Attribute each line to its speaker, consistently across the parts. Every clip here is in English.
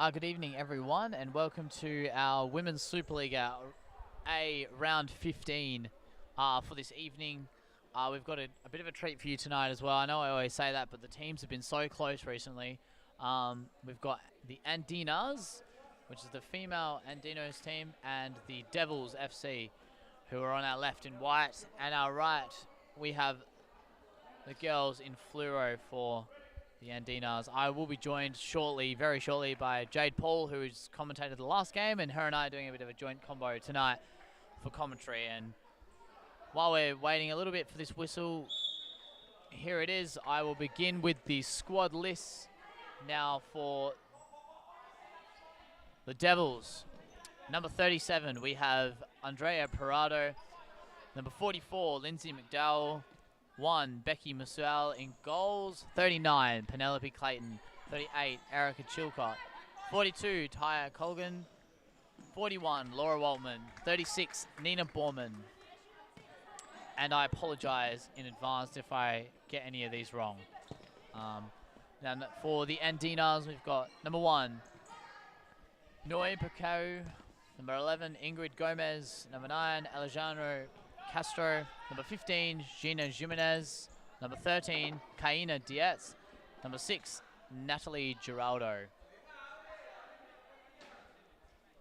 Speaker 1: Good evening, everyone, and welcome to our Women's Super Liga A round 15 for this evening. We've got a bit of a treat for you tonight as well. I know I always say that, but the teams have been so close recently. We've got the Andinxs, which is the female Andinos team, and the Devils FC, who are on our left in white, and our right we have the girls in fluoro for the Andinxs. I will be joined shortly, very shortly, by Jade Paul, who's commentated the last game, and her and I are doing a bit of a joint combo tonight for commentary. And while we're waiting a little bit for this whistle, here it is. I will begin with the squad list now for the Devils. Number 37, we have Andrea Parado. Number 44, Lindsay McDowell. 1, Becky Masual in goals. 39, Penelope Clayton. 38, Erica Chilcott. 42, Taya Colgan. 41, Laura Waltman. 36, Nina Borman. And I apologize in advance if I get any of these wrong. Now for the Andinxs, we've got number 1, Noi Pacau. Number 11, Ingrid Gomez. Number 9, Alejandro Castro. Number 15, Gina Jimenez. Number 13, Kaina Diaz. Number 6, Natalie Giraldo.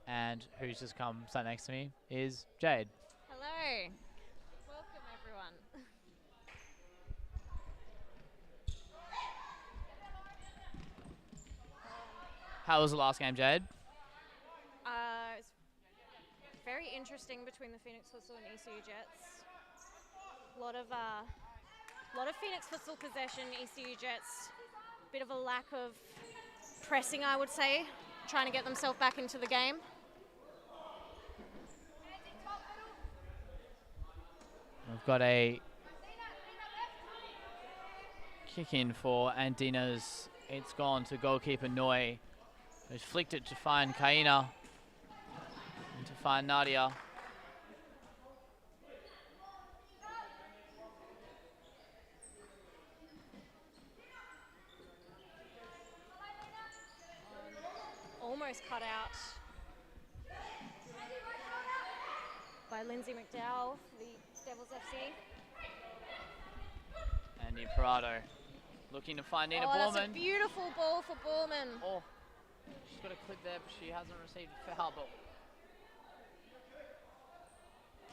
Speaker 1: And who's just come sat next to me is Jade.
Speaker 2: Hello. Welcome, everyone.
Speaker 1: How was the last game, Jade?
Speaker 2: It's very interesting between the Phoenix Futsal and ECU Jets. A lot of Phoenix Futsal possession, ECU Jets. Bit of a lack of pressing, I would say, trying to get themselves back into the game.
Speaker 1: We've got a kick in for Andinxs. It's gone to goalkeeper Noi, who's flicked it to find Kaina and to find Nadia.
Speaker 2: Almost cut out by Lindsay McDowell for the Devils FC.
Speaker 1: Andy Parado looking to find Nina Borman.
Speaker 2: That's a beautiful ball for Borman.
Speaker 1: Oh, she's got a clip there, but she hasn't received a foul. But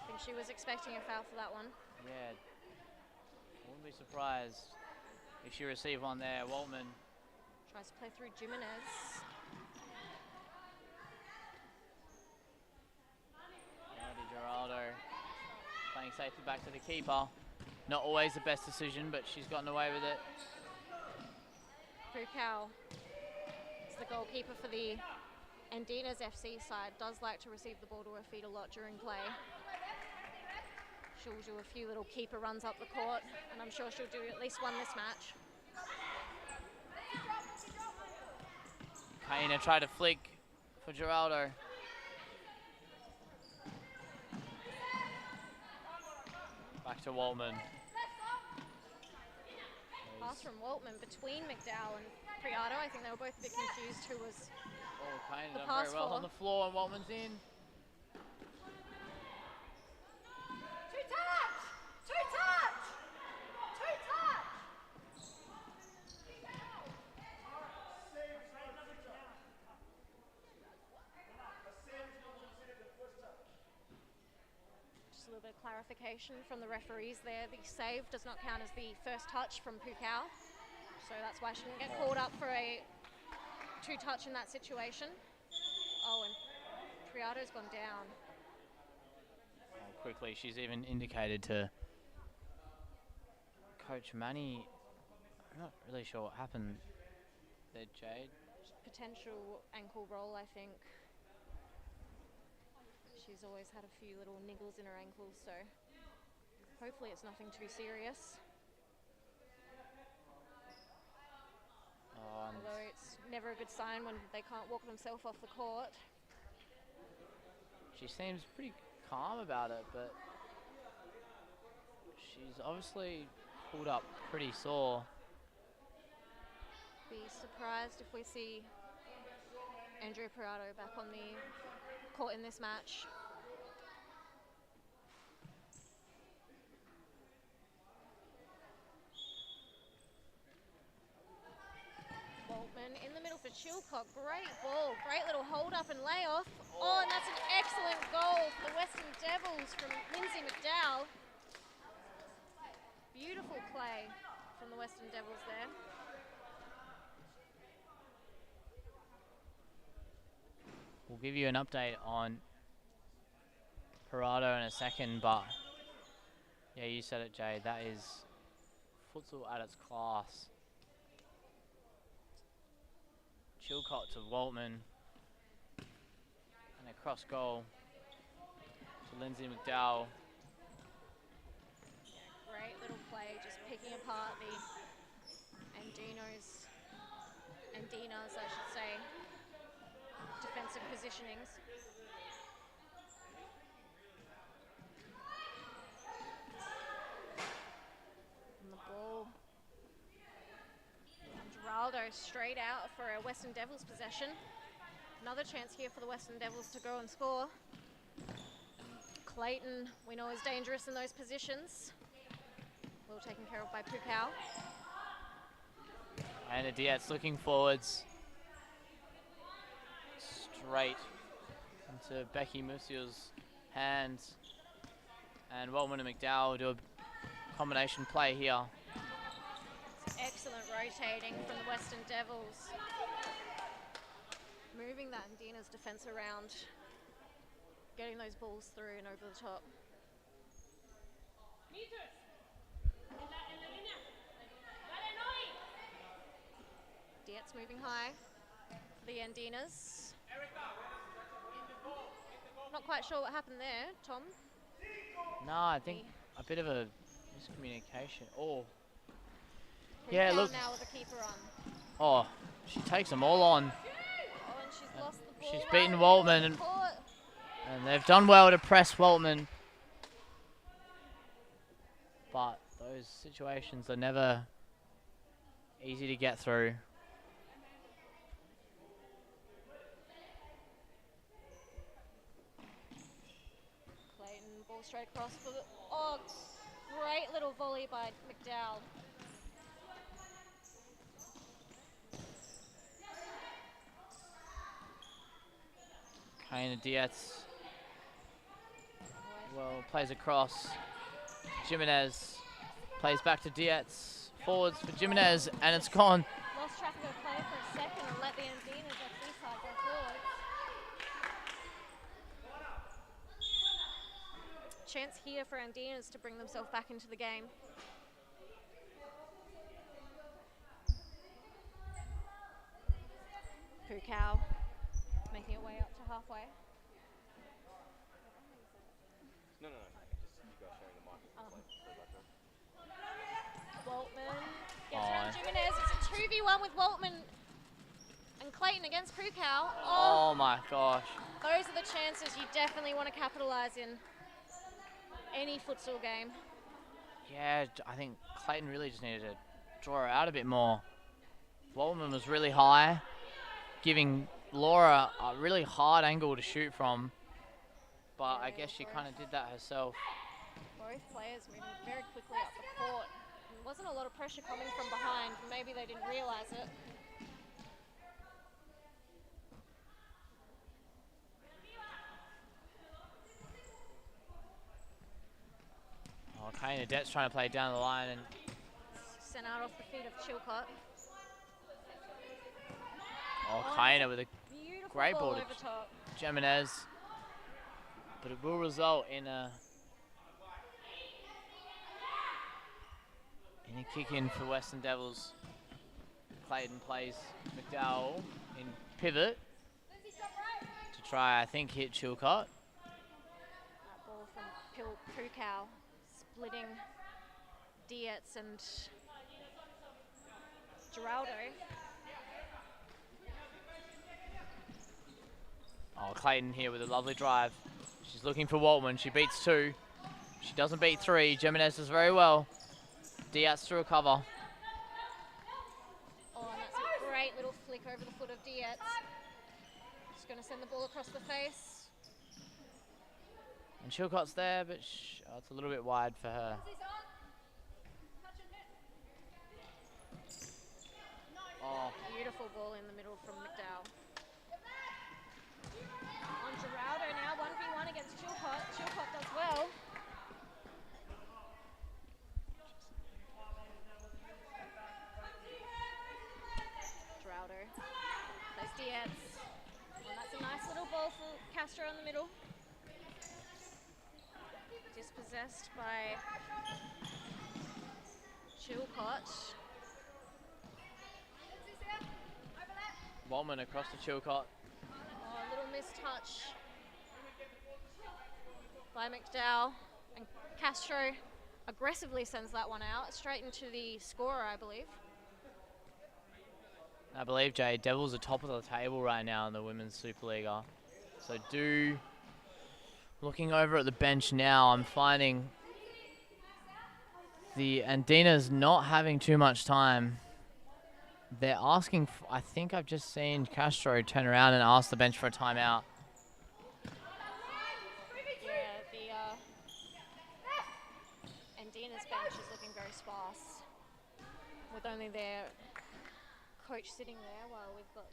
Speaker 2: I think she was expecting a foul for that one.
Speaker 1: yeah, I wouldn't be surprised if she received one there. Waltman
Speaker 2: Tries to play through Jimenez.
Speaker 1: Geraldo playing safely back to the keeper. Not always the best decision, but she's gotten away with it.
Speaker 2: Pukau is the goalkeeper for the Andinxs FC side. Does like to receive the ball to her feet a lot during play. She'll do a few little keeper runs up the court, and I'm sure she'll do at least one this match.
Speaker 1: Kaina tried to flick for Geraldo. Back to Waltman.
Speaker 2: Pass from Waltman between McDowell and Priato. I think they were both a bit confused who was
Speaker 1: Kaina
Speaker 2: the
Speaker 1: done
Speaker 2: pass
Speaker 1: very well
Speaker 2: for.
Speaker 1: on the floor, and Waltman's in.
Speaker 2: Just a little bit of clarification from the referees there. The save does not count as the first touch from Pukau. So that's why she didn't get called up for a two-touch in that situation. Oh, and Priato's gone down.
Speaker 1: Quickly, she's even indicated to Coach Manny. I'm not really sure what happened there, Jade.
Speaker 2: Potential ankle roll, I think. She's always had a few little niggles in her ankles, so hopefully it's nothing too serious. Although it's never a good sign when they can't walk themselves off the court.
Speaker 1: She seems pretty calm about it, but she's obviously pulled up pretty sore.
Speaker 2: Be surprised if we see Andrea Parado back on the court in this match. Waltman in the middle for Chilcott. Great ball, great little hold up and layoff. Oh, and that's an excellent goal for the Western Devils from Lindsay McDowell. Beautiful play from the Western Devils there.
Speaker 1: We'll give you an update on Parado in a second, but yeah, you said it, Jay. That is futsal at its class. Chilcott to Waltman, and a cross goal to Lindsay McDowell.
Speaker 2: Yeah, great little play, just picking apart the Andinxs, I should say, defensive positionings. And the ball. And Geraldo straight out for a Western Devils possession. Another chance here for the Western Devils to go and score. Clayton, we know, is dangerous in those positions. Well taken care of by Pukau.
Speaker 1: And Adiet's looking forwards. Straight into Becky Musial's hands. And Waltman and McDowell do a combination play here.
Speaker 2: Excellent rotating from the Western Devils. Moving that Andinxs defence around. Getting those balls through and over the top. Dietz moving high for the Andinxs. Not quite sure what happened there, Tom.
Speaker 1: No, I think a bit of a miscommunication. Oh, yeah, look.
Speaker 2: Now with the keeper on.
Speaker 1: Oh, she takes them all on.
Speaker 2: Oh, and she's lost the ball.
Speaker 1: She's beaten Waltman, and they've done well to press Waltman. But those situations are never easy to get through.
Speaker 2: Clayton, ball straight across for the... Oh, great little volley by McDowell.
Speaker 1: Kane Dietz, well, plays across. Jimenez plays back to Dietz. Forwards for Jimenez, and it's gone.
Speaker 2: Lost track of her play for a second and let the Andinxs FC side go forward. Chance here for Andinxs to bring themselves back into the game. Pukau making it way up to halfway.
Speaker 3: No. Just you guys sharing the mic.
Speaker 2: Waltman gets around Jimenez. It's a 2v1 with Waltman and Clayton against Pukau.
Speaker 1: Oh my gosh.
Speaker 2: Those are the chances you definitely want to capitalise in any futsal game.
Speaker 1: Yeah, I think Clayton really just needed to draw her out a bit more. Waltman was really high, giving Laura a really hard angle to shoot from. But I guess she kind of did that herself.
Speaker 2: Both players moving very quickly up the court. There wasn't a lot of pressure coming from behind. Maybe they didn't realise it.
Speaker 1: Oh, Kane Adet's trying to play down the line and
Speaker 2: Sent out off the feet of Chilcott.
Speaker 1: Kaina with a
Speaker 2: Beautiful
Speaker 1: great ball
Speaker 2: over
Speaker 1: to
Speaker 2: top.
Speaker 1: Jimenez. But it will result in a kick in for Western Devils. Clayton plays McDowell in pivot to try, I think, hit Chilcott.
Speaker 2: That ball from Pukau splitting Dietz and Geraldo.
Speaker 1: Oh, Clayton here with a lovely drive. She's looking for Waltman. She beats two. She doesn't beat three. Jimenez does very well. Diaz through a cover.
Speaker 2: Oh, and that's a great little flick over the foot of Dietz. Just going to send the ball across the face.
Speaker 1: And Chilcott's there, but it's a little bit wide for her. Oh,
Speaker 2: Beautiful ball in the middle from McDowell. On Geraldo now, 1v1 against Chilcott. Chilcott does well. Geraldo. Those Dietz. And that's a nice little ball for Castro in the middle. Dispossessed by Chilcott.
Speaker 1: Walman across to Chilcott.
Speaker 2: Oh, a little mistouch by McDowell. And Castro aggressively sends that one out, straight into the scorer, I believe.
Speaker 1: I believe, Jay, Devils are top of the table right now in the Women's Super Liga. So looking over at the bench now, I'm finding the Andinxs not having too much time. They're asking, I think I've just seen Castro turn around and ask the bench for a timeout.
Speaker 2: Yeah, the Andinxs bench is looking very sparse, with only their coach sitting there while we've got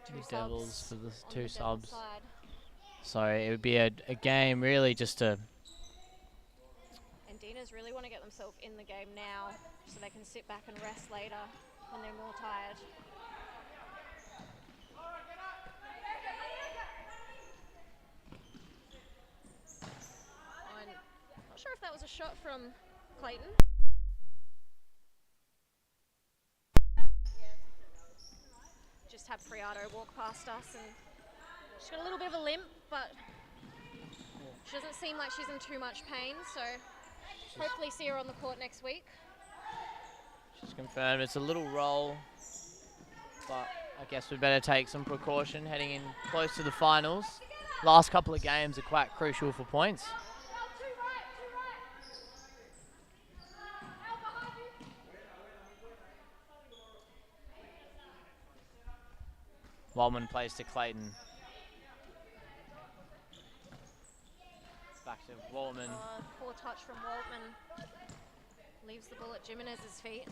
Speaker 2: two
Speaker 1: Devils
Speaker 2: subs
Speaker 1: for the
Speaker 2: on
Speaker 1: two
Speaker 2: the Devils
Speaker 1: subs.
Speaker 2: side.
Speaker 1: So it would be a game really just to...
Speaker 2: Andinxs really want to get themselves in the game now so they can sit back and rest later when they're more tired. I'm not sure if that was a shot from Clayton. Just had Priato walk past us and she's got a little bit of a limp, but she doesn't seem like she's in too much pain, so hopefully see her on the court next week.
Speaker 1: She's confirmed it's a little roll, but I guess we better take some precaution heading in close to the finals. Last couple of games are quite crucial for points. Wildman plays to Clayton. Back to Waldman.
Speaker 2: Poor touch from Waltman. Leaves the ball at Jimenez's feet.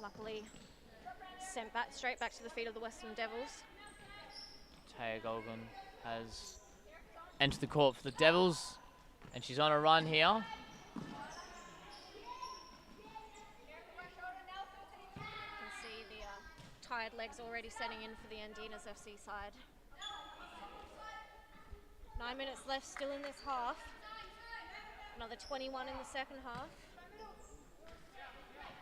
Speaker 2: Luckily, sent back straight back to the feet of the Western Devils.
Speaker 1: Taya Golgan has entered the court for the Devils, and she's on a run here.
Speaker 2: You can see the tired legs already setting in for the Andinxs FC side. 9 minutes left still in this half. Another 21 in the second half.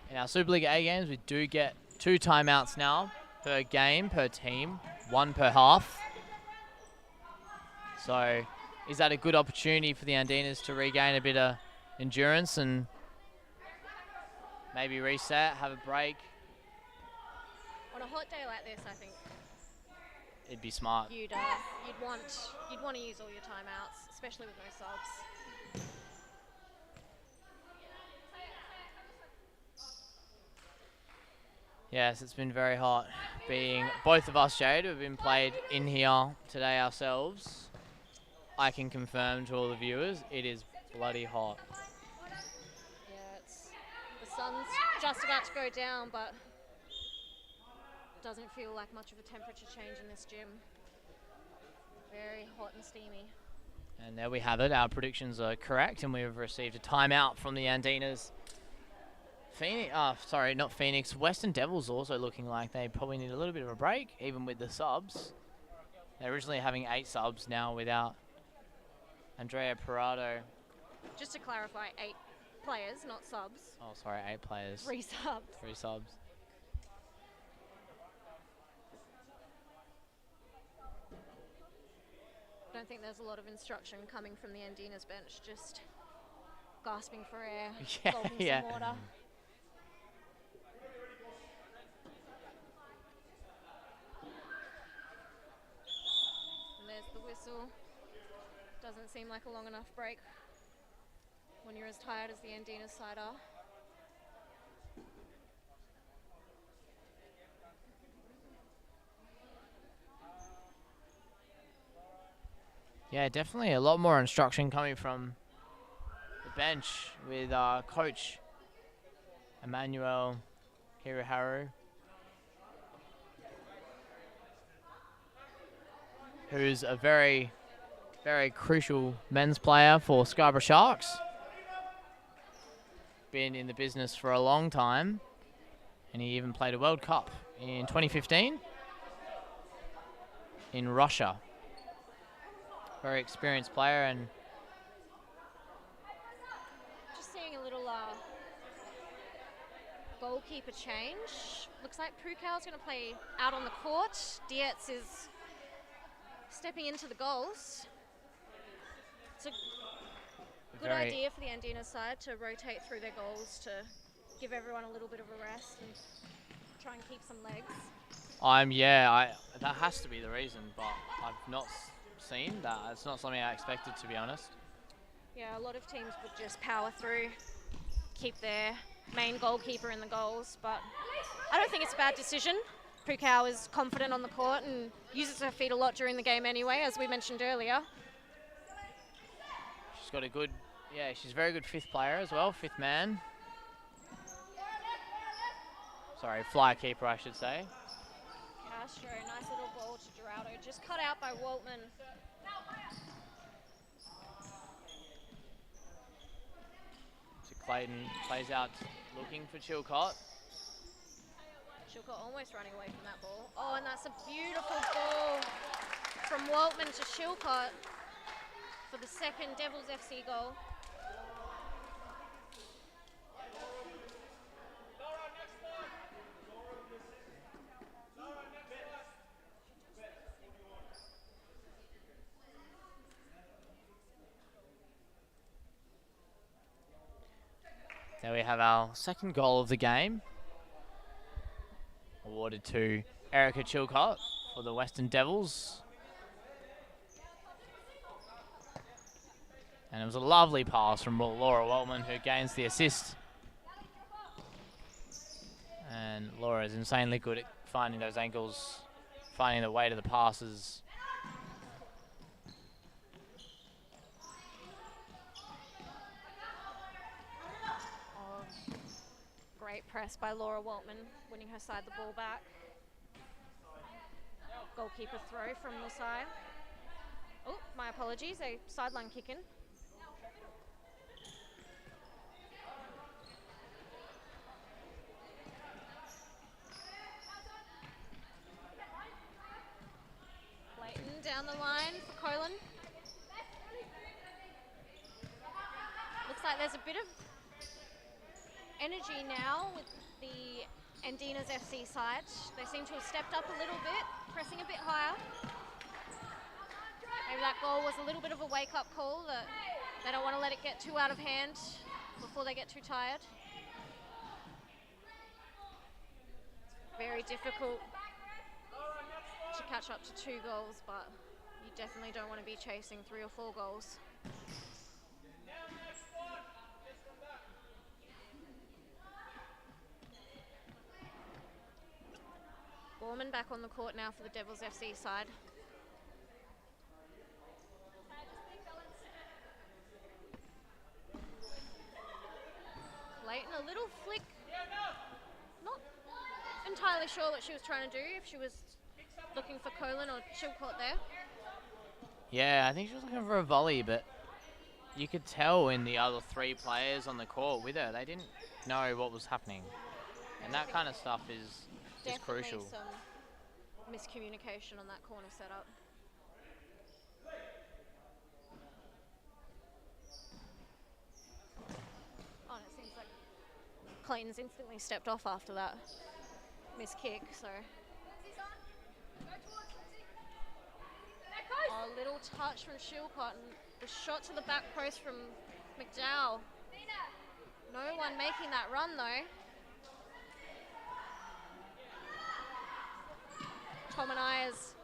Speaker 1: In our Super League A games, we do get 2 timeouts now per game, per team, 1 per half. So is that a good opportunity for the Andinxs to regain a bit of endurance and maybe reset, have a break?
Speaker 2: On a hot day like this, I think
Speaker 1: It'd be smart.
Speaker 2: you'd want to use all your timeouts, especially with no subs.
Speaker 1: Yes, it's been very hot. Being both of us, Jade, have been played in here today ourselves. I can confirm to all the viewers, it is bloody hot.
Speaker 2: Yeah, the sun's just about to go down, but doesn't feel like much of a temperature change in this gym. Very hot and steamy.
Speaker 1: And there we have it. Our predictions are correct, and we've received a timeout from the Andinxs. Not Phoenix. Western Devils also looking like they probably need a little bit of a break, even with the subs. They're originally having 8 subs now without Andrea Parado.
Speaker 2: Just to clarify, 8 players, not subs.
Speaker 1: Oh, sorry, 8 players.
Speaker 2: 3 subs.
Speaker 1: 3 subs.
Speaker 2: I don't think there's a lot of instruction coming from the Andinxs bench, just gasping for air,
Speaker 1: Yeah,
Speaker 2: gulping
Speaker 1: yeah.
Speaker 2: some water. And there's the whistle. Doesn't seem like a long enough break when you're as tired as the Andinxs side are.
Speaker 1: Yeah, definitely a lot more instruction coming from the bench with coach Emmanuel Hiroharu, who's a very, very crucial men's player for Scarborough Sharks. Been in the business for a long time, and he even played a World Cup in 2015 in Russia. Very experienced player, and
Speaker 2: Just seeing a little goalkeeper change. Looks like Pukow's going to play out on the court. Dietz is stepping into the goals. It's a good idea for the Andinxs side to rotate through their goals to give everyone a little bit of a rest and try and keep some legs.
Speaker 1: That has to be the reason, but I've not seen that. It's not something I expected, to be honest.
Speaker 2: Yeah, a lot of teams would just power through, keep their main goalkeeper in the goals, but I don't think it's a bad decision. Pukow is confident on the court and uses her feet a lot during the game anyway, as we mentioned earlier.
Speaker 1: She's got a good, she's a very good fifth player as well, fifth man. Sorry, fly keeper, I should say.
Speaker 2: Castro, nice little ball to Geraldo, just cut out by Waltman.
Speaker 1: So Clayton plays out looking for Chilcott.
Speaker 2: Chilcott almost running away from that ball. Oh, and that's a beautiful ball from Waltman to Chilcott for the second Devils FC goal.
Speaker 1: There we have our second goal of the game, awarded to Erica Chilcott for the Western Devils. And it was a lovely pass from Laura Waltman, who gains the assist. And Laura is insanely good at finding those angles, finding the way to the passes.
Speaker 2: Great press by Laura Waltman, winning her side the ball back. Goalkeeper throw from the side. Oh, my apologies, a sideline kick in. Clayton down the line for Colin. Looks like there's a bit of energy now with the Andinxs FC side. They seem to have stepped up a little bit, pressing a bit higher. Maybe that goal was a little bit of a wake-up call that they don't want to let it get too out of hand before they get too tired. Very difficult to catch up to 2 goals, but you definitely don't want to be chasing 3 or 4 goals. Gorman back on the court now for the Devils FC side. Clayton, a little flick. Not entirely sure what she was trying to do, if she was looking for Colin or Chilcott there.
Speaker 1: Yeah, I think she was looking for a volley, but you could tell in the other 3 players on the court with her, they didn't know what was happening. And that kind of stuff is crucial.
Speaker 2: Some miscommunication on that corner setup. Oh, and it seems like Clayton's instantly stepped off after that missed kick, so. Oh, a little touch from Chilcott and the shot to the back post from McDowell. No one making that run though. Tom and I, as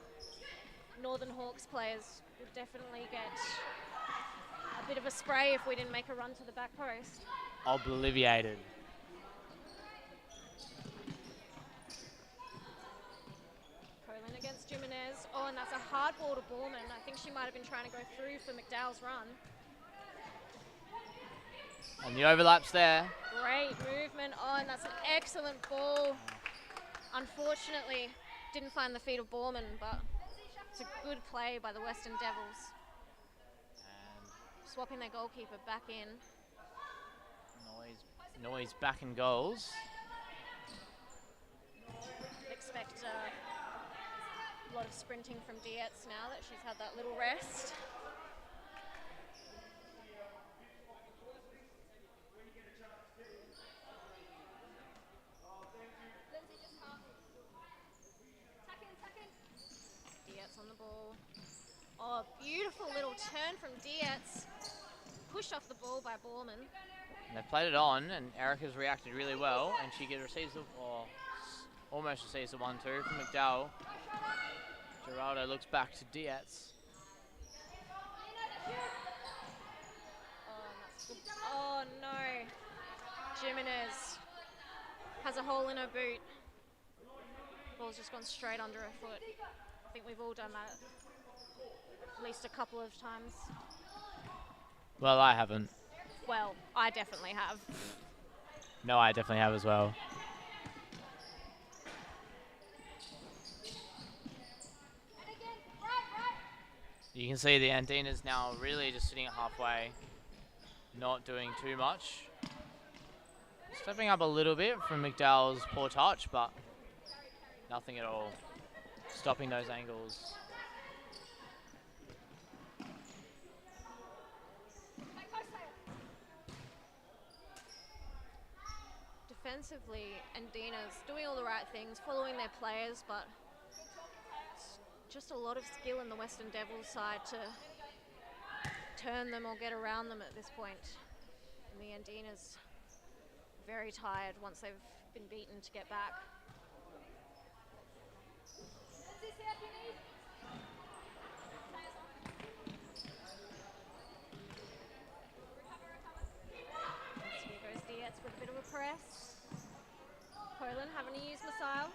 Speaker 2: Northern Hawks players, would definitely get a bit of a spray if we didn't make a run to the back post.
Speaker 1: Obliviated.
Speaker 2: Colin against Jimenez. Oh, and that's a hard ball to Borman. I think she might have been trying to go through for McDowell's run.
Speaker 1: And the overlaps there.
Speaker 2: Great movement on. That's an excellent ball. Unfortunately, didn't find the feet of Borman, but it's a good play by the Western Devils.
Speaker 1: And
Speaker 2: Swapping their goalkeeper back in.
Speaker 1: Noise back in goals.
Speaker 2: Expect a lot of sprinting from Dietz now that she's had that little rest. Dietz on the ball. Oh, beautiful little turn from Dietz. Pushed off the ball by Borman.
Speaker 1: And they played it on, and Erica's reacted really well, and she receives the, or almost receives the 1-2 from McDowell. Geraldo looks back to Dietz.
Speaker 2: Oh no. Jimenez has a hole in her boot. Ball's just gone straight under her foot. I think we've all done that at least a couple of times.
Speaker 1: Well, I haven't.
Speaker 2: Well, I definitely have.
Speaker 1: No, I definitely have as well. You can see the Andinxs now really just sitting at halfway, not doing too much. Stepping up a little bit from McDowell's poor touch, but nothing at all. Stopping those angles.
Speaker 2: Defensively, Andinxs doing all the right things, following their players, but it's just a lot of skill in the Western Devils side to turn them or get around them at this point. And the Andinxs very tired once they've been beaten to get back. Here goes Dietz with a bit of a press. Poland having to use missile.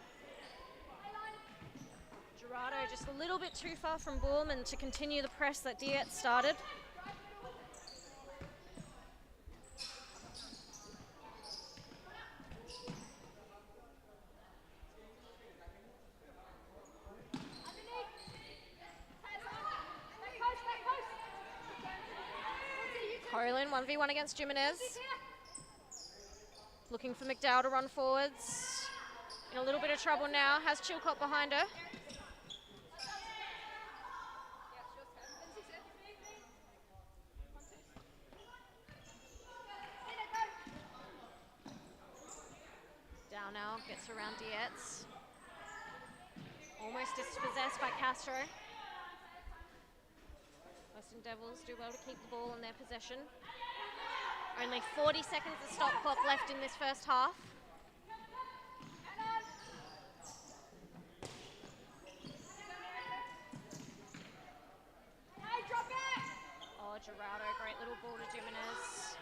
Speaker 2: Gerardo just a little bit too far from Borman to continue the press that Dietz started. Poland 1v1 against Jimenez. Looking for McDowell to run forwards. In a little bit of trouble now, has Chilcott behind her. Down now, gets around Dietz. Almost dispossessed by Castro. Western Devils do well to keep the ball in their possession. Only 40 seconds of stop clock left in this first half. Oh, Gerardo, great little ball to Jimenez.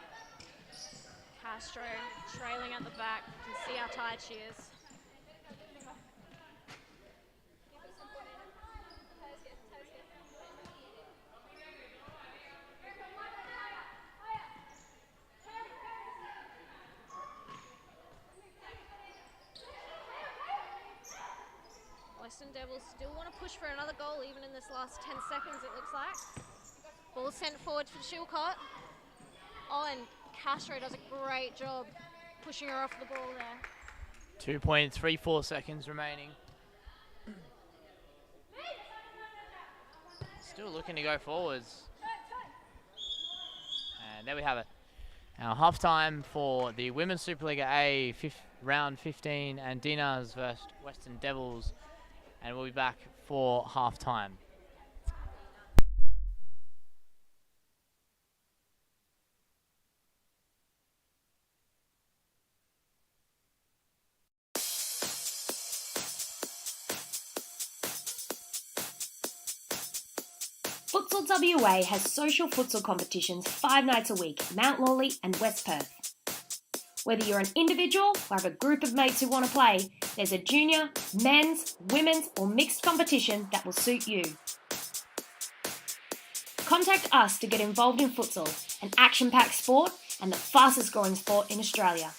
Speaker 2: Castro trailing at the back. You can see how tired she is. Western Devils still want to push for another goal even in this last 10 seconds, it looks like. Ball sent forward for Chilcott. Oh, and Castro does a great job pushing her off the ball there.
Speaker 1: 2.34 seconds remaining. Still looking to go forwards. And there we have it. Our halftime for the Women's Superliga A round 15 Andinxs versus Western Devils. And we'll be back for halftime.
Speaker 4: Futsal WA has social futsal competitions 5 nights a week, Mount Lawley and West Perth. Whether you're an individual or have a group of mates who want to play, there's a junior, men's, women's or mixed competition that will suit you. Contact us to get involved in futsal, an action-packed sport and the fastest growing sport in Australia.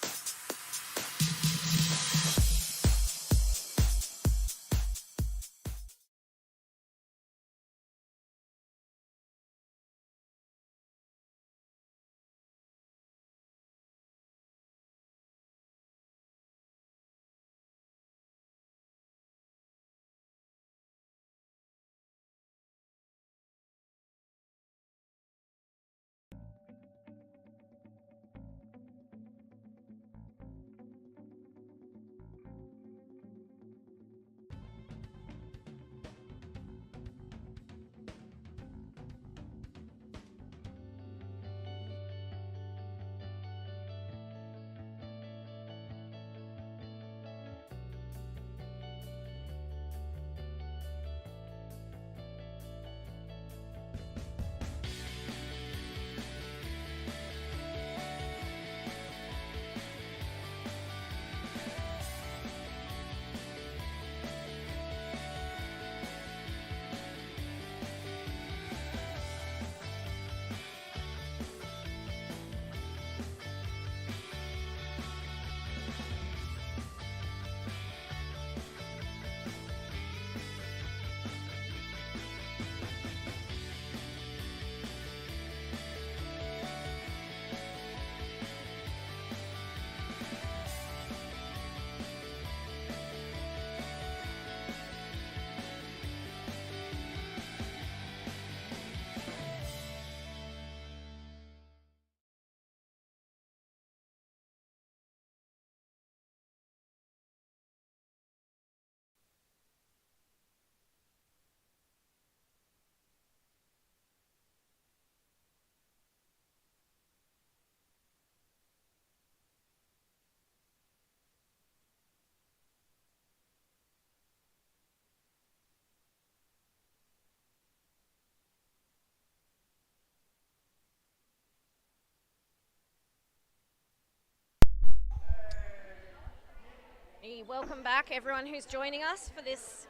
Speaker 2: Welcome back everyone who's joining us for this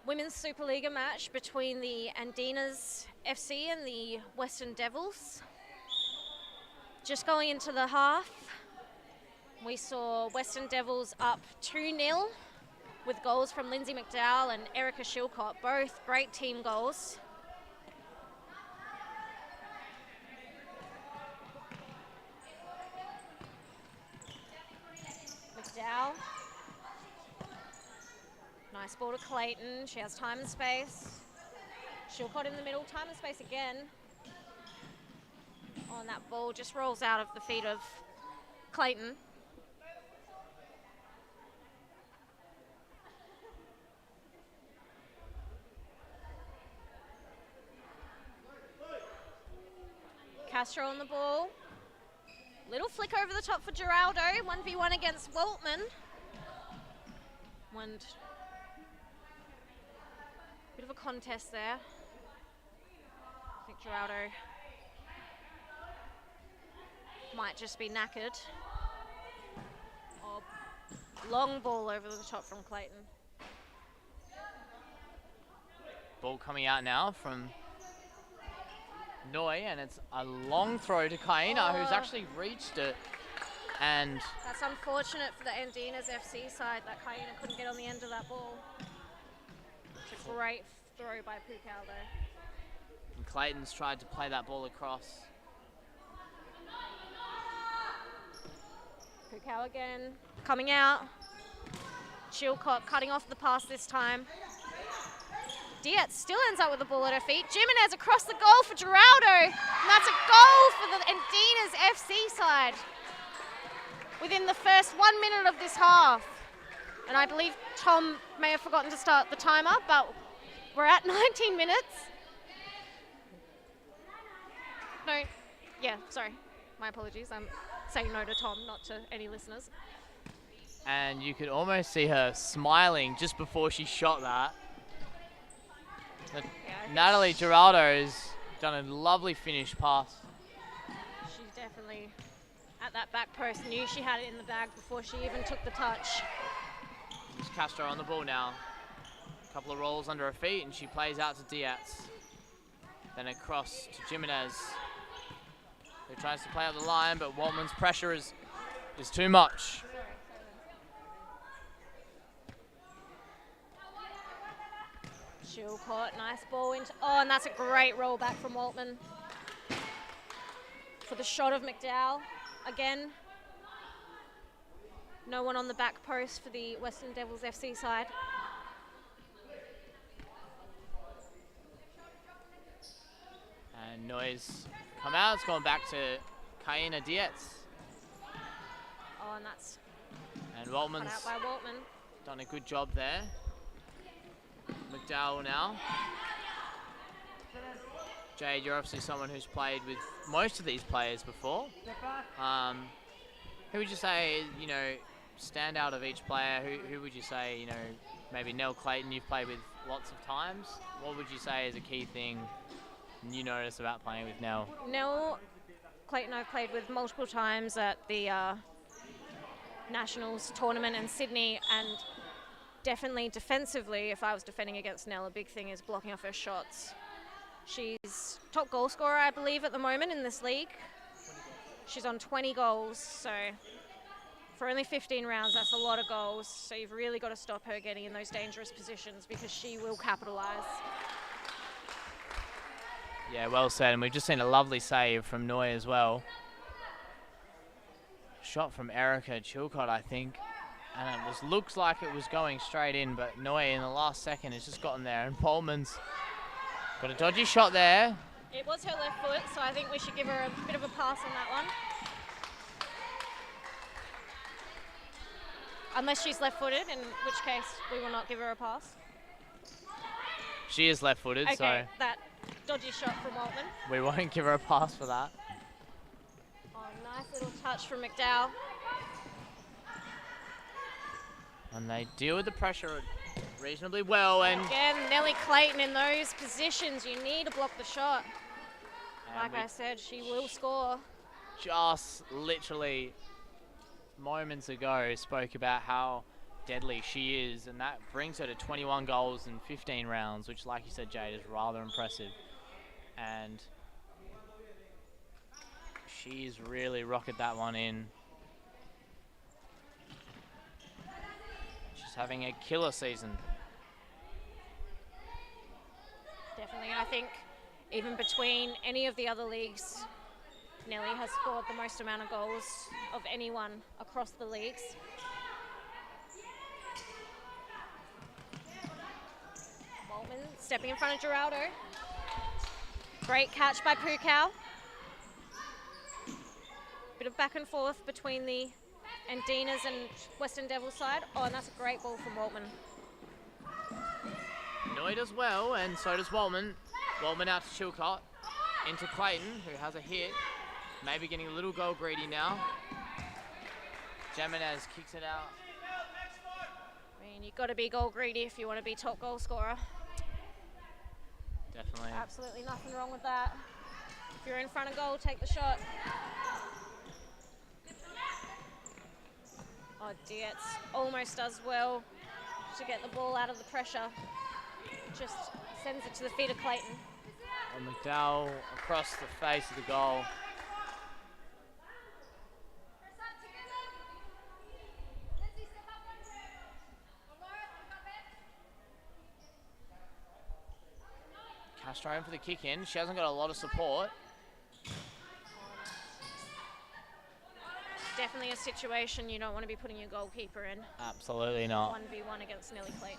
Speaker 2: Women's Supa Liga match between the Andinxs FC and the Western Devils. Just going into the half, we saw Western Devils up 2-0 with goals from Lindsay McDowell and Erica Shilcott, both great team goals. McDowell. Nice ball to Clayton. She has time and space. Shilcott in the middle, time and space again. Oh, and that ball just rolls out of the feet of Clayton. Castro on the ball. Little flick over the top for Geraldo. 1v1 against Waltman. And bit of a contest there. I think Geraldo might just be knackered. Oh, long ball over the top from Clayton.
Speaker 1: Ball coming out now from Noy, and it's a long throw to Kaina, who's actually reached it. And
Speaker 2: that's unfortunate for the Andinxs FC side that Kaina couldn't get on the end of that ball. It's a great throw by Pukal though.
Speaker 1: And Clayton's tried to play that ball across.
Speaker 2: Pukal again, coming out. Shilcott cutting off the pass this time. Dietz still ends up with the ball at her feet. Jimenez across the goal for Geraldo. And that's a goal for the Andinxs FC side within the first 1 minute of this half. And I believe Tom may have forgotten to start the timer, but we're at 19 minutes. No, yeah, sorry. My apologies. I'm saying no to Tom, not to any listeners.
Speaker 1: And you could almost see her smiling just before she shot that. Natalie Geraldo has done a lovely finish pass.
Speaker 2: She's definitely at that back post, knew she had it in the bag before she even took the touch.
Speaker 1: It's Castro on the ball now. A couple of rolls under her feet, and she plays out to Diaz. Then across to Jimenez, who tries to play up the line, but Waltman's pressure is too much.
Speaker 2: Chilcott, nice ball into. Oh, and that's a great roll back from Waltman. For the shot of McDowell again. No one on the back post for the Western Devils FC side.
Speaker 1: And Noyes come out. It's gone back to Kaina Dietz.
Speaker 2: Oh, and that's
Speaker 1: And
Speaker 2: cut
Speaker 1: Waltman's
Speaker 2: out by Waltman.
Speaker 1: done a good job there. McDowell now. Jade, you're obviously someone who's played with most of these players before. Who would you say, you know, stand out of each player? Who would you say, you know, maybe Nell Clayton you've played with lots of times? What would you say is a key thing you notice about playing with Nell?
Speaker 2: Nell Clayton I've played with multiple times at the Nationals tournament in Sydney, and definitely defensively, if I was defending against Nell, a big thing is blocking off her shots. She's top goal scorer, I believe, at the moment in this league. She's on 20 goals, so for only 15 rounds, that's a lot of goals. So you've really got to stop her getting in those dangerous positions because she will capitalise.
Speaker 1: Yeah, well said. And we've just seen a lovely save from Noy as well. Shot from Erica Chilcott, I think. And it looks like it was going straight in, but Noy in the last second has just gotten there. And Pullman's got a dodgy shot there.
Speaker 2: It was her left foot, so I think we should give her a bit of a pass on that one. Unless she's left-footed, in which case we will not give her a pass.
Speaker 1: She is left-footed,
Speaker 2: Okay,
Speaker 1: so
Speaker 2: that dodgy shot from Waltman.
Speaker 1: we won't give her a pass for that.
Speaker 2: Oh, nice little touch from McDowell.
Speaker 1: And they deal with the pressure reasonably well. And
Speaker 2: Again, Nellie Clayton in those positions, you need to block the shot. Like
Speaker 1: we
Speaker 2: I said, she will score.
Speaker 1: just literally moments ago spoke about how deadly she is, and that brings her to 21 goals in 15 rounds, which, like you said, Jade, is rather impressive. And she's really rocketed that one in. She's having a killer season.
Speaker 2: Definitely, I think even between any of the other leagues, Nellie has scored the most amount of goals of anyone across the leagues. Waltman stepping in front of Geraldo. Great catch by Pukau. Bit of back and forth between the Andinxs and Western Devils side. Oh, and that's a great ball from Waltman.
Speaker 1: Noy does well, and so does Waltman. Waltman out to Chilcott, into Clayton, who has a hit. Maybe getting a little goal greedy now. Jimenez kicks it out.
Speaker 2: I mean, you've got to be goal greedy if you want to be top goal scorer.
Speaker 1: Definitely.
Speaker 2: Absolutely nothing wrong with that. If you're in front of goal, take the shot. Oh, Dietz almost does well to get the ball out of the pressure. Just sends it to the feet of Clayton.
Speaker 1: And McDowell across the face of the goal. Castro in for the kick in. She hasn't got a lot of support.
Speaker 2: Definitely a situation you don't want to be putting your goalkeeper in.
Speaker 1: Absolutely not.
Speaker 2: 1v1 against Nellie Clayton.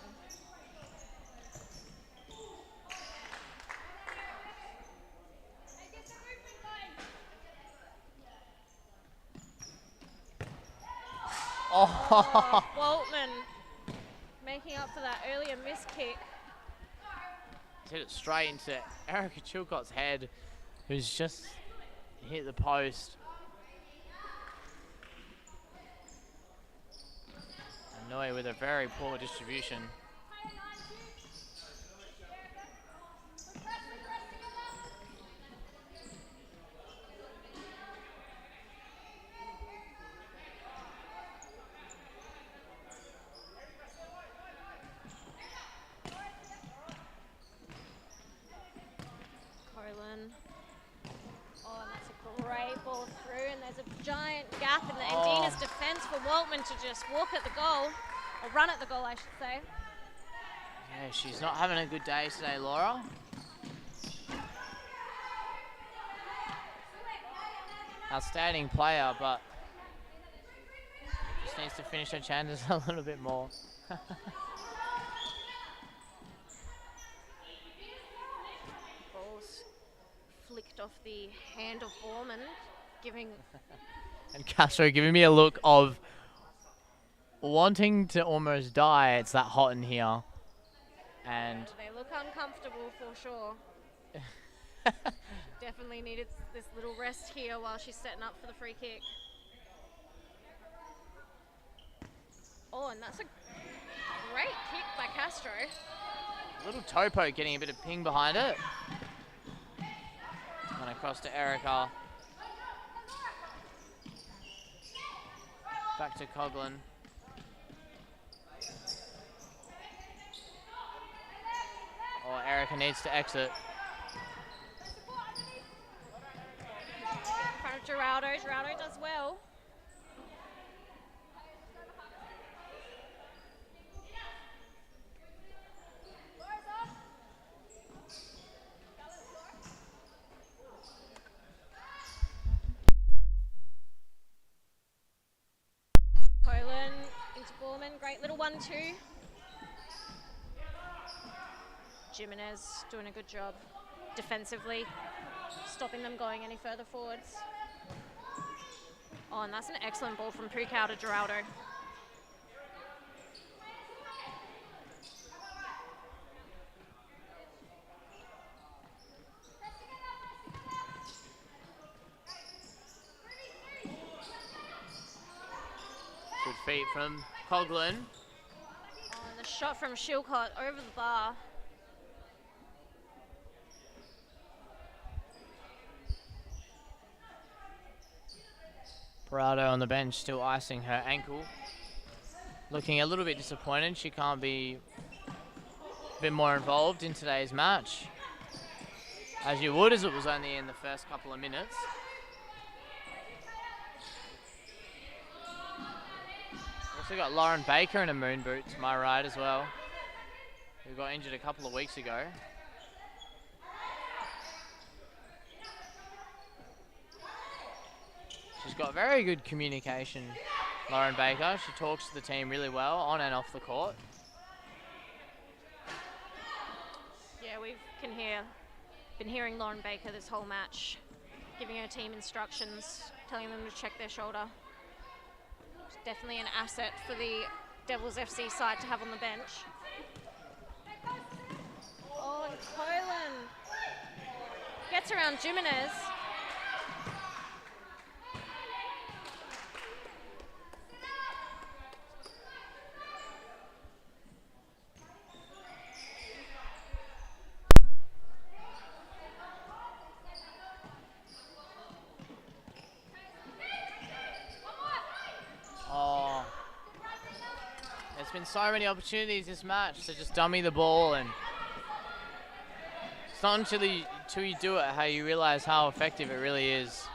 Speaker 1: Oh,
Speaker 2: Waltman making up for that earlier miss kick.
Speaker 1: hit it straight into Erica Chilcott's head, who's just hit the post. And Noy with a very poor distribution.
Speaker 2: ball through, and there's a giant gap in the Andinxs defence for Waltman to just walk at the goal, or run at the goal, I should say.
Speaker 1: Yeah, she's not having a good day today, Laura. Outstanding player, but just needs to finish her chances a little bit more.
Speaker 2: Ball's flicked off the hand of Borman, giving...
Speaker 1: And Castro giving me a look of wanting to almost die. It's that hot in here. And
Speaker 2: they look uncomfortable for sure. Definitely needed this little rest here while she's setting up for the free kick. Oh, and that's a great kick by Castro.
Speaker 1: little topo getting a bit of ping behind it. And across to Erica. Back to Coughlin. Oh, Erica needs to exit.
Speaker 2: In front of Geraldo. Geraldo does well. Colin into Borman. Great little 1-2. Jimenez doing a good job defensively, stopping them going any further forwards. Oh, and that's an excellent ball from Pukau to Geraldo.
Speaker 1: Good feet from Coughlin.
Speaker 2: Oh, and the shot from Shilcott over the bar.
Speaker 1: Parado on the bench, still icing her ankle. Looking a little bit disappointed. She can't be a bit more involved in today's match. As you would, as it was only in the first couple of minutes. Also got Lauren Baker in a moon boot to my right as well, who got injured a couple of weeks ago. She's got very good communication, Lauren Baker. She talks to the team really well on and off the court.
Speaker 2: Yeah, we've been hearing Lauren Baker this whole match, giving her team instructions, telling them to check their shoulder. She's definitely an asset for the Devils FC side to have on the bench. Oh, and Colin gets around Jimenez.
Speaker 1: There's been so many opportunities this match to just dummy the ball, and it's not until you do it how you realize how effective it really is.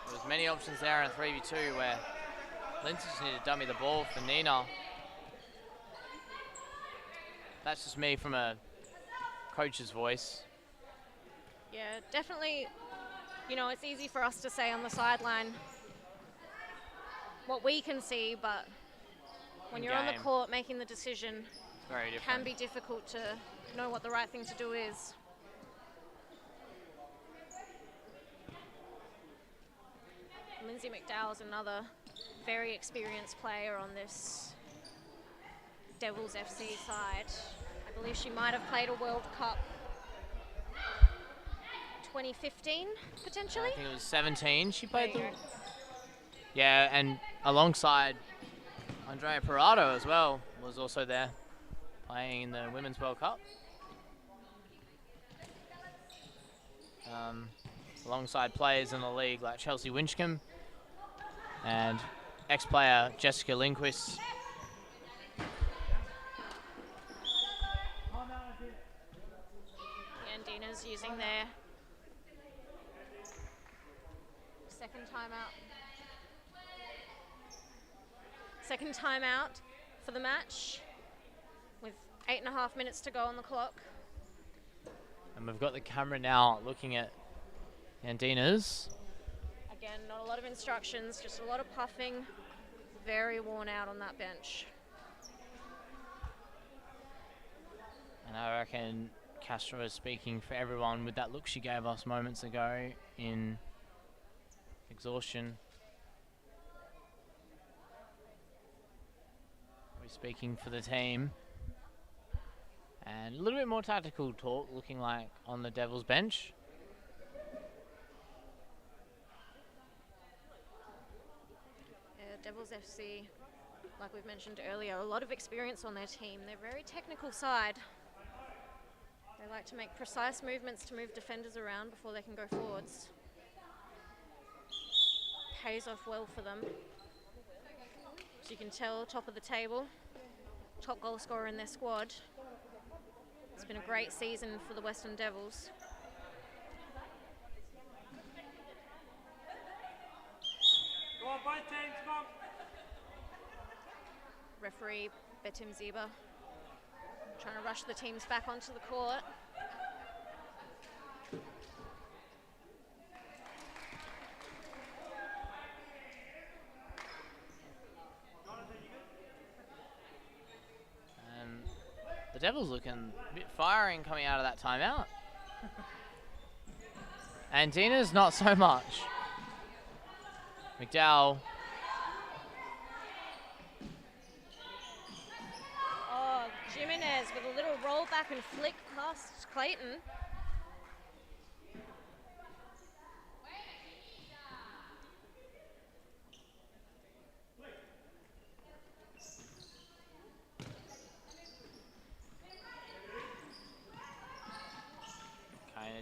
Speaker 1: There's many options there in 3v2 where Lindsay just needed to dummy the ball for Nina. That's just me from a coach's voice.
Speaker 2: Yeah, definitely, you know, it's easy for us to say on the sideline what we can see, but when you're on the court making the decision,
Speaker 1: it
Speaker 2: can be difficult to know what the right thing to do is. Lindsay McDowell's another very experienced player on this Devils FC side. I believe she might have played a World Cup 2015, potentially?
Speaker 1: I think it was 17 she played.
Speaker 2: There you go.
Speaker 1: Yeah, and alongside Andrea Parado as well was also there playing in the Women's World Cup. Alongside players in the league like Chelsea Winchcombe and ex-player Jessica Lindquist.
Speaker 2: The Andinxs using their Second timeout. Second timeout for the match with 8.5 minutes to go on the clock.
Speaker 1: And we've got the camera now looking at Andinxs.
Speaker 2: Again, not a lot of instructions, just a lot of puffing. Very worn out on that bench.
Speaker 1: And I reckon Castro is speaking for everyone with that look she gave us moments ago in exhaustion. We're speaking for the team. And a little bit more tactical talk looking like on the Devils bench.
Speaker 2: Devils FC, like we've mentioned earlier, a lot of experience on their team. They're very technical side. They like to make precise movements to move defenders around before they can go forwards. Pays off well for them. As you can tell, top of the table, top goal scorer in their squad. It's been a great season for the Western Devils.
Speaker 3: Go on, both teams, come on.
Speaker 2: Referee Betim Ziba trying to rush the teams back onto the court.
Speaker 1: The Devils looking a bit firing coming out of that timeout. Andinxs not so much. McDowell.
Speaker 2: Oh, Jimenez with a little roll back and flick past Clayton.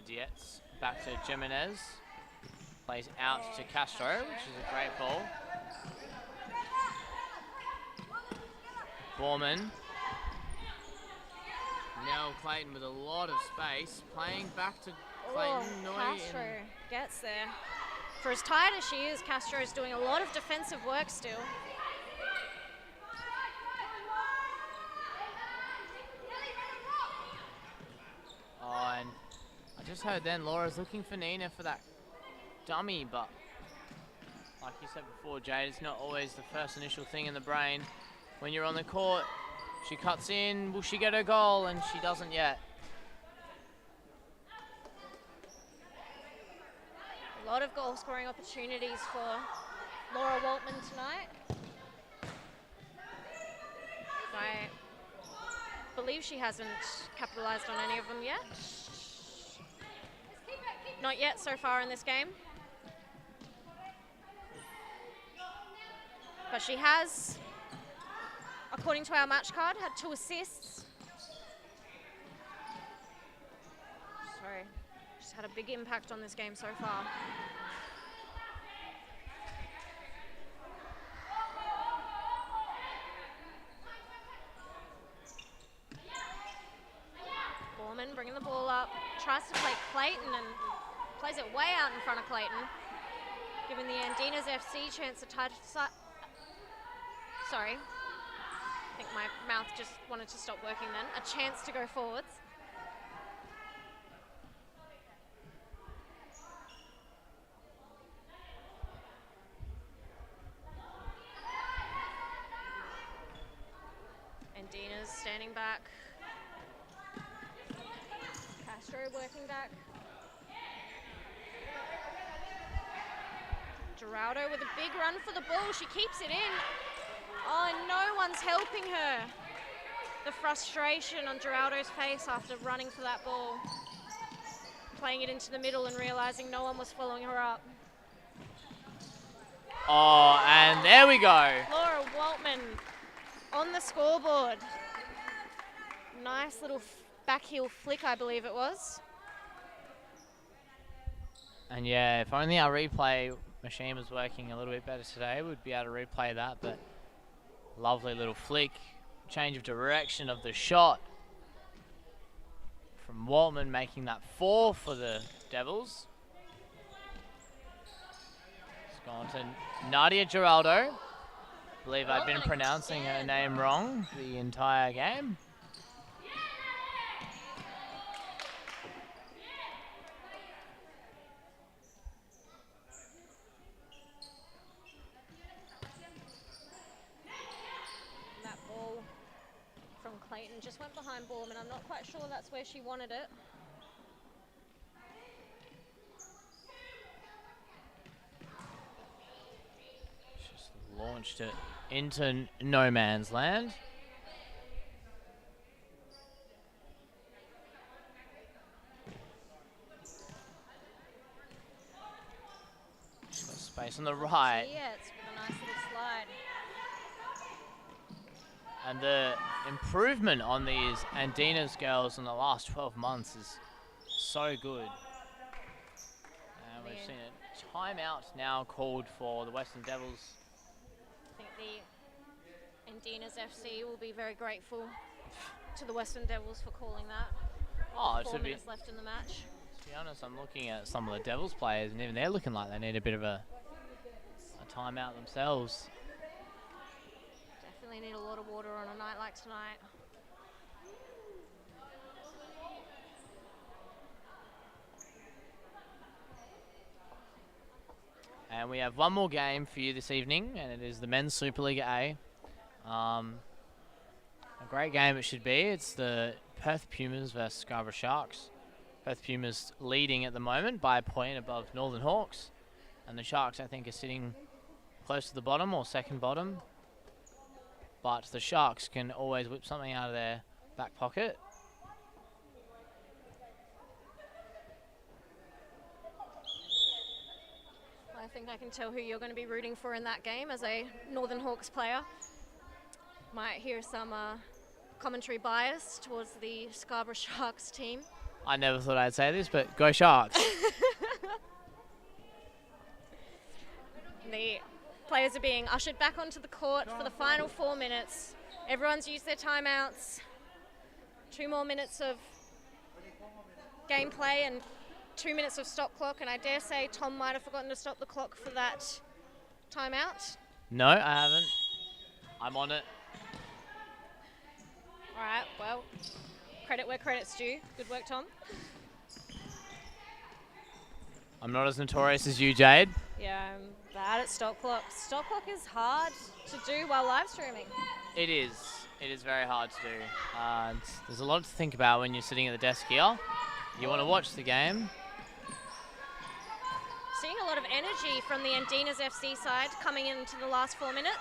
Speaker 1: Dietz back to Jimenez. Plays out to Castro, which is a great ball. Borman. Now Clayton with a lot of space. Playing back to Clayton.
Speaker 2: Castro gets there. For as tired as she is, Castro is doing a lot of defensive work still.
Speaker 1: Oh, and I just heard then Laura's looking for Nina for that dummy, but like you said before, Jade, it's not always the first initial thing in the brain. When you're on the court, she cuts in, will she get her goal? And she doesn't yet.
Speaker 2: A lot of goal scoring opportunities for Laura Waltman tonight. I believe she hasn't capitalised on any of them yet. Not yet so far in this game. But she has, according to our match card, had 2 assists. So she's had a big impact on this game so far. Borman bringing the ball up, tries to play Clayton and plays it way out in front of Clayton, giving the Andinxs FC chance to touch. Sorry, I think my mouth just wanted to stop working then. A chance to go forwards. Andinxs standing back. Castro working back. Geraldo with a big run for the ball. She keeps it in. Oh, and no one's helping her. The frustration on Geraldo's face after running for that ball. Playing it into the middle and realizing no one was following her up.
Speaker 1: Oh, and there we go.
Speaker 2: Laura Waltman on the scoreboard. Nice little back heel flick, I believe it was.
Speaker 1: And yeah, if only our replay machine was working a little bit better today, we'd be able to replay that. But lovely little flick, change of direction of the shot from Waltman, making that 4 for the Devils. On to Nadia Giraldo. I believe I've been pronouncing her name wrong the entire game.
Speaker 2: That ball from Clayton just went behind Borman. I'm not quite sure that's where she wanted it.
Speaker 1: Just launched it into no man's land. Got space on the right.
Speaker 2: Yeah, it's with a nice little slide.
Speaker 1: And the improvement on these Andinxs girls in the last 12 months is so good. And we've seen a timeout now called for the Western Devils.
Speaker 2: I think the Andinxs FC will be very grateful to the Western Devils for calling that.
Speaker 1: Oh,
Speaker 2: 4
Speaker 1: to be
Speaker 2: minutes left in the match.
Speaker 1: honest, I'm looking at some of the Devils players, and even they're looking like they need a bit of a timeout themselves.
Speaker 2: Definitely need a lot of water on a night like tonight.
Speaker 1: And we have one more game for you this evening, and it is the Men's Super Liga A. A great game it should be. It's the Perth Pumas versus Scarborough Sharks. Perth Pumas leading at the moment by a point above Northern Hawks. And the Sharks, I think, are sitting close to the bottom or second bottom. But the Sharks can always whip something out of their back pocket.
Speaker 2: I think I can tell who you're going to be rooting for in that game as a Northern Hawks player. Might hear some commentary bias towards the Scarborough Sharks team.
Speaker 1: I never thought I'd say this, but go Sharks.
Speaker 2: The players are being ushered back onto the court for the final 4 minutes. Everyone's used their timeouts. 2 more minutes of gameplay and 2 minutes of stop clock, and I dare say Tom might have forgotten to stop the clock for that timeout.
Speaker 1: No, I haven't. I'm on it.
Speaker 2: All right, well, credit where credit's due. Good work, Tom.
Speaker 1: I'm not as notorious as you, Jade.
Speaker 2: Yeah, I'm bad at stop clock. Stop clock is hard to do while live streaming.
Speaker 1: It is. It is very hard to do. There's a lot to think about when you're sitting at the desk here. You want to watch the game.
Speaker 2: Seeing a lot of energy from the Andinxs FC side coming into the last 4 minutes.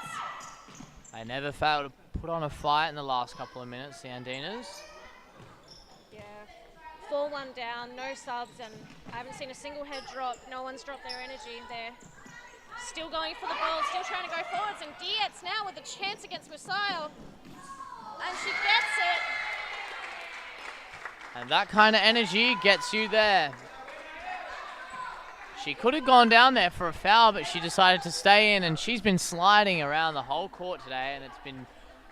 Speaker 1: They never fail to put on a fight in the last couple of minutes, the Andinxs.
Speaker 2: Yeah, 4-1 down, no subs, and I haven't seen a single head drop. No one's dropped their energy. They're still going for the ball, still trying to go forwards, and Dietz now with a chance against Musayo. And she gets it.
Speaker 1: And that kind of energy gets you there. She could have gone down there for a foul, but she decided to stay in, and she's been sliding around the whole court today, and it's been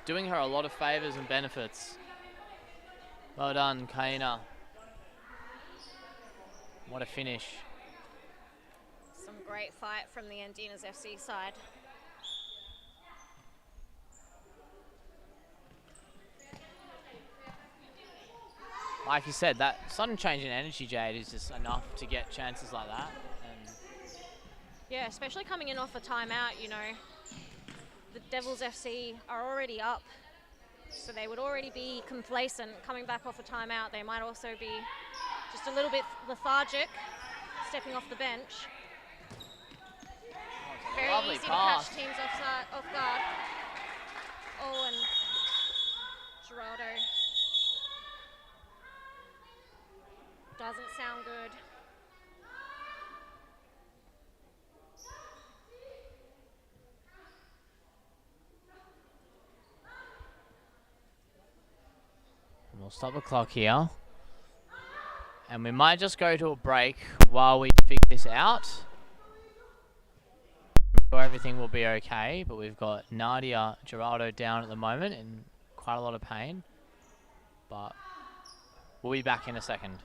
Speaker 1: doing her a lot of favors and benefits. Well done, Kaina. What a finish.
Speaker 2: Some great fight from the Andinxs FC side.
Speaker 1: Like you said, that sudden change in energy, Jade, is just enough to get chances like that. And
Speaker 2: Yeah, especially coming in off a timeout, you know. The Devils FC are already up, so they would already be complacent. Coming back off a timeout, they might also be just a little bit lethargic, stepping off the bench. Very
Speaker 1: lovely
Speaker 2: easy
Speaker 1: pass.
Speaker 2: to catch teams off guard. Oh, and Geraldo. Doesn't sound good.
Speaker 1: we'll stop the clock here. And we might just go to a break while we figure this out. I'm sure everything will be okay, but we've got Nadia Giraldo down at the moment in quite a lot of pain. But we'll be back in a second.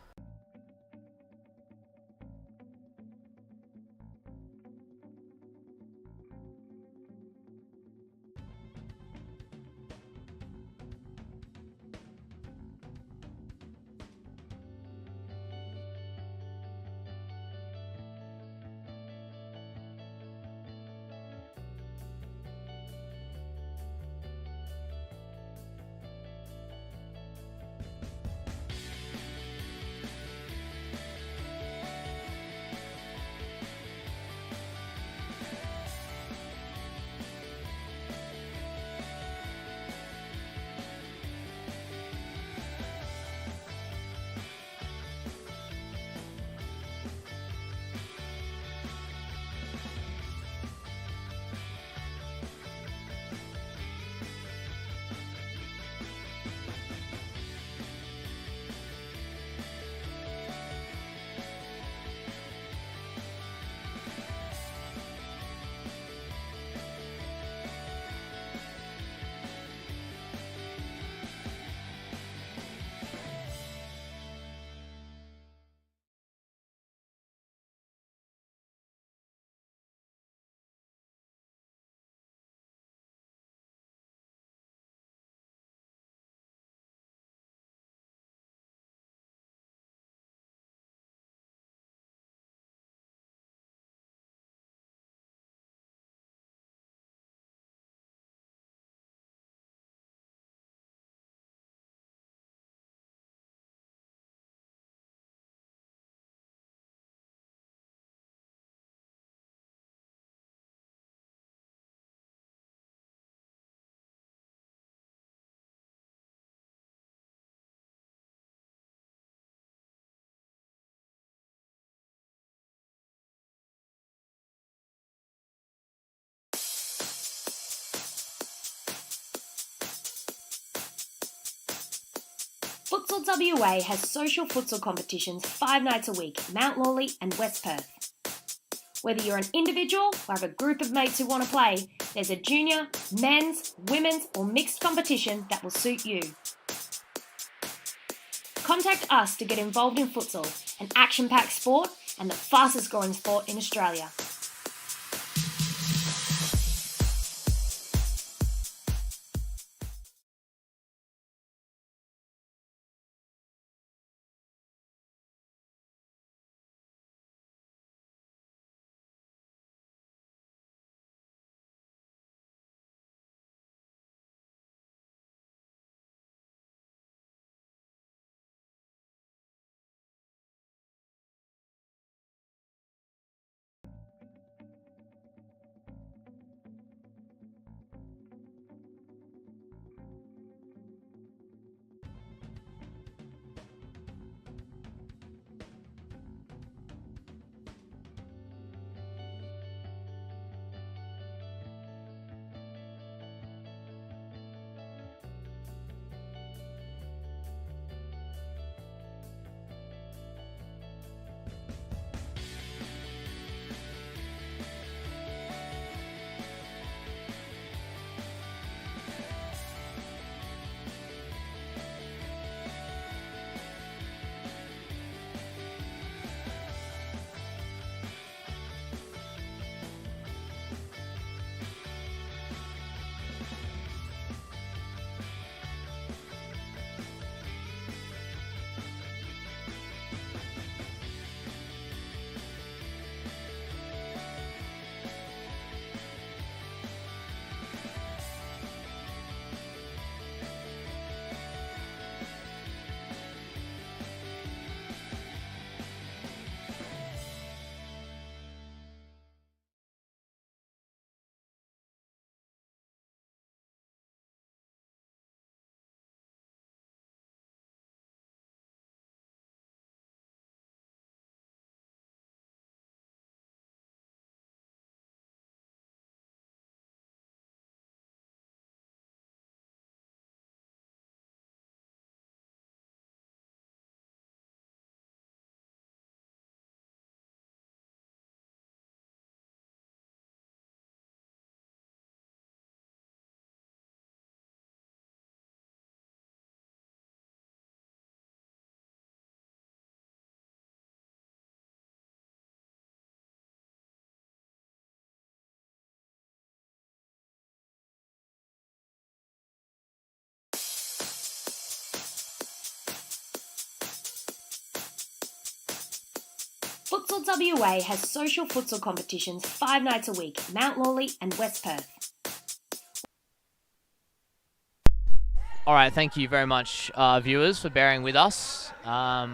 Speaker 4: Futsal WA has social futsal competitions 5 nights a week, Mount Lawley and West Perth. Whether you're an individual or have a group of mates who want to play, there's a junior, men's, women's or mixed competition that will suit you. Contact us to get involved in futsal, an action-packed sport and the fastest growing sport in Australia. Futsal WA has social futsal competitions 5 nights a week, Mount Lawley and West Perth.
Speaker 1: All right, thank you very much, viewers, for bearing with us. A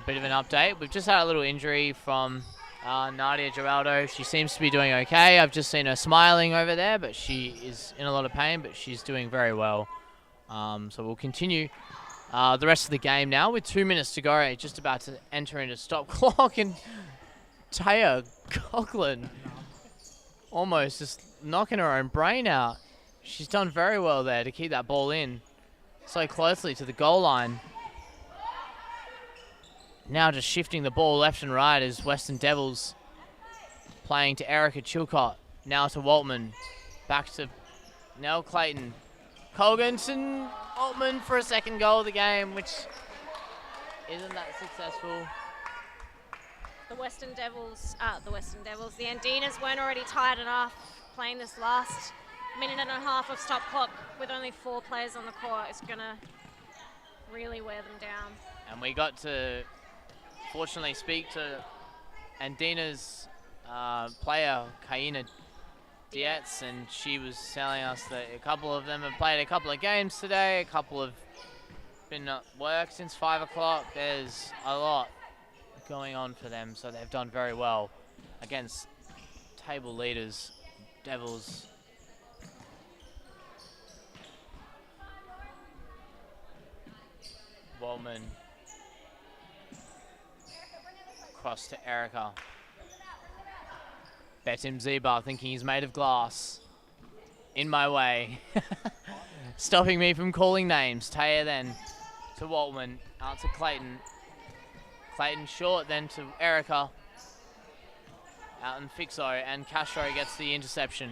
Speaker 1: bit of an update. We've just had a little injury from Nadia Geraldo. She seems to be doing okay. I've just seen her smiling over there, but she is in a lot of pain, but she's doing very well. So we'll continue the rest of the game now with 2 minutes to go. Just about to enter into stop clock, and Taya Coughlin almost just knocking her own brain out. She's done very well there to keep that ball in so closely to the goal line. Now just shifting the ball left and right as Western Devils playing to Erica Chilcott. Now to Waltman. Back to Nell Clayton. Colganson, Altman for a second goal of the game, which isn't that successful.
Speaker 2: The Andinxs weren't already tired enough playing this last minute and a half of stop clock with only 4 players on the court. It's going to really wear them down.
Speaker 1: And we got to fortunately speak to Andinxs player, Kaina Dietz, and she was telling us that a couple of them have played a couple of games today, a couple have been at work since 5 o'clock. There's a lot going on for them, so they've done very well against table leaders, Devils. Waldman. Cross to Erica. Betim Ziba thinking he's made of glass. In my way. Stopping me from calling names. Taya then to Waltman, out to Clayton. Clayton short, then to Erica. Out in Fixo, and Castro gets the interception.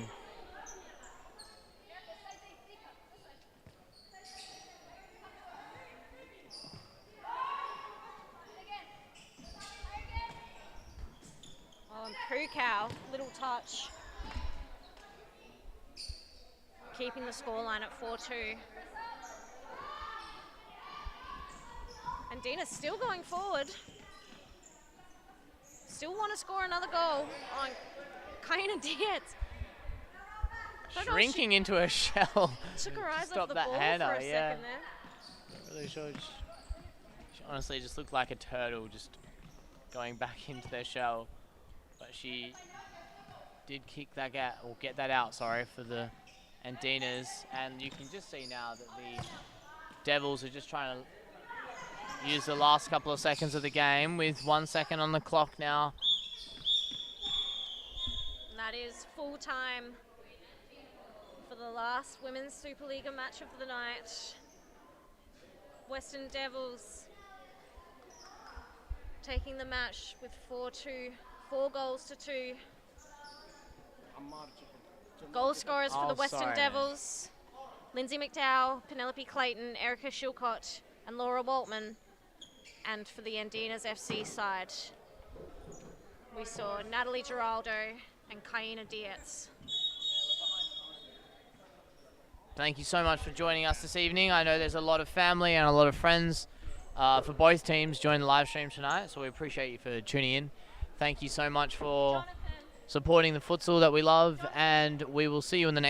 Speaker 2: Oh, and Pukau, little touch. Keeping the scoreline at 4-2. And Dina's still going forward. Still want to score another goal on Kaina Dietz.
Speaker 1: Shrinking into a shell.
Speaker 2: Took her eyes
Speaker 1: Stop
Speaker 2: off the
Speaker 1: that
Speaker 2: ball
Speaker 1: header,
Speaker 2: for a
Speaker 1: yeah.
Speaker 2: second there.
Speaker 1: Really sure. She honestly just looked like a turtle, just going back into their shell. But she did kick that or get that out, sorry, for the Andinxs. And you can just see now that the Devils are just trying to use the last couple of seconds of the game with 1 second on the clock now.
Speaker 2: And that is full time for the last Women's Super Liga match of the night. Western Devils taking the match with 4 goals to 2. Goal scorers for the Western Devils: Lindsay McDowell, Penelope Clayton, Erica Shilcott, and Laura Waltman. And for the Andinxs FC side, we saw Natalie Giraldo and Kaina Dietz.
Speaker 1: Thank you so much for joining us this evening. I know there's a lot of family and a lot of friends for both teams joining the live stream tonight, so we appreciate you for tuning in. Thank you so much for supporting the futsal that we love, and we will see you in the next